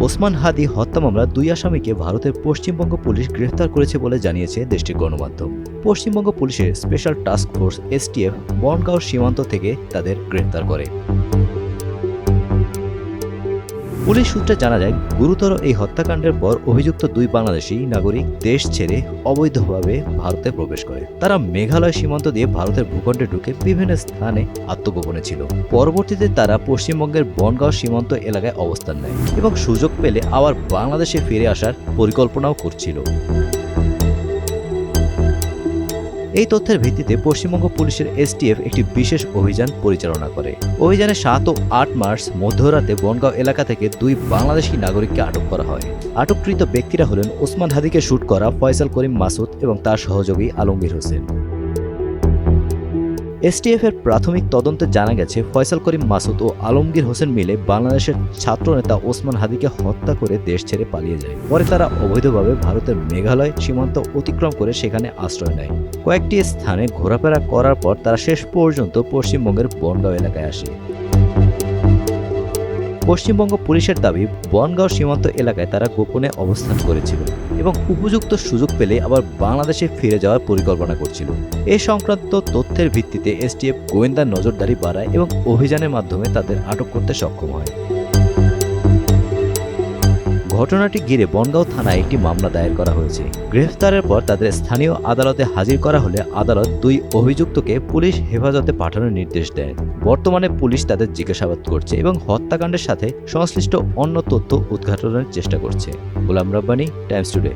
ওসমান হাদি হত্যা মামলার 2 আসামিকে ভারতের পশ্চিমবঙ্গ পুলিশ গ্রেফতার করেছে বলে জানিয়েছে দেশটির গণমাধ্যম। পশ্চিমবঙ্গ পুলিশের special task force STF Bongaon সীমান্ত থেকে তাদের গ্রেফতার করে। পুলিশ সূত্রে জানা যায়, গুরুতর এই হত্যাকাণ্ডের পর অভিযুক্ত 2 বাংলাদেশি নাগরিক দেশ ছেড়ে অবৈধভাবে ভারতে প্রবেশ করে। তারা মেঘালয় সীমান্ত দিয়ে ভারতের ভূখণ্ডে ঢুকে বিভিন্ন স্থানে আত্মগোপনে ছিল। পরবর্তীতে তারা পশ্চিমবঙ্গের বনগাঁও সীমান্ত এলাকায় অবস্থান নেয় এবং সুযোগ পেলে আবার বাংলাদেশে ফিরে আসার পরিকল্পনাও করছিল। এই তথ্যের ভিত্তিতে পশ্চিমবঙ্গ পুলিশের এসটিএফ একটি বিশেষ অভিযান পরিচালনা করে। অভিযানে 7 ও 8 মার্চ মধ্যরাতে বনগাঁও এলাকা থেকে 2 বাংলাদেশি নাগরিককে আটক করা হয়। আটককৃত ব্যক্তিরা হলেন ওসমান হাদিকে শুট করা ফয়সাল করিম মাসুদ এবং তার সহযোগী আলমগীর হোসেন। এসটিএফ এর প্রাথমিক তদন্তে জানা গেছে, ফয়সাল করিম মাসুদ ও আলমগীর হোসেন মিলে বাংলাদেশের ছাত্রনেতা ওসমান হাদিকে হত্যা করে দেশ ছেড়ে পালিয়ে যায়। পরে তারা অবৈধভাবে ভারতের মেঘালয় সীমান্ত অতিক্রম করে সেখানে আশ্রয় নেয়। কয়েকটি স্থানে ঘোরাফেরা করার পর তারা শেষ পর্যন্ত পশ্চিমবঙ্গের বনগাঁও এলাকায় আসে। পশ্চিমবঙ্গ পুলিশের দাবি, বনগাঁও সীমান্ত এলাকায় তারা গোপনে অবস্থান করেছিল এবং উপযুক্ত সুযোগ পেলে আবার বাংলাদেশে ফিরে যাওয়ার পরিকল্পনা করছিল। এ সংক্রান্ত তথ্যের ভিত্তিতে এসটিএফ গোয়েন্দা নজরদারি বাড়ায় এবং অভিযানের মাধ্যমে তাদের আটক করতে সক্ষম হয়। ঘটনাটি ঘিরে বনগাঁও থানায় একটি মামলা দায়ের করা হয়েছে। গ্রেফতারের পর তাদের স্থানীয় আদালতে হাজির করা হলে আদালত 2 অভিযুক্তকে পুলিশ হেফাজতে পাঠানোর নির্দেশ দেয়। বর্তমানে পুলিশ তাদের জিজ্ঞাসাবাদ করছে এবং হত্যাকাণ্ডের সাথে সংশ্লিষ্ট অন্য তথ্য উদ্ঘাটনের চেষ্টা করছে। Golam Rabbani, Times today.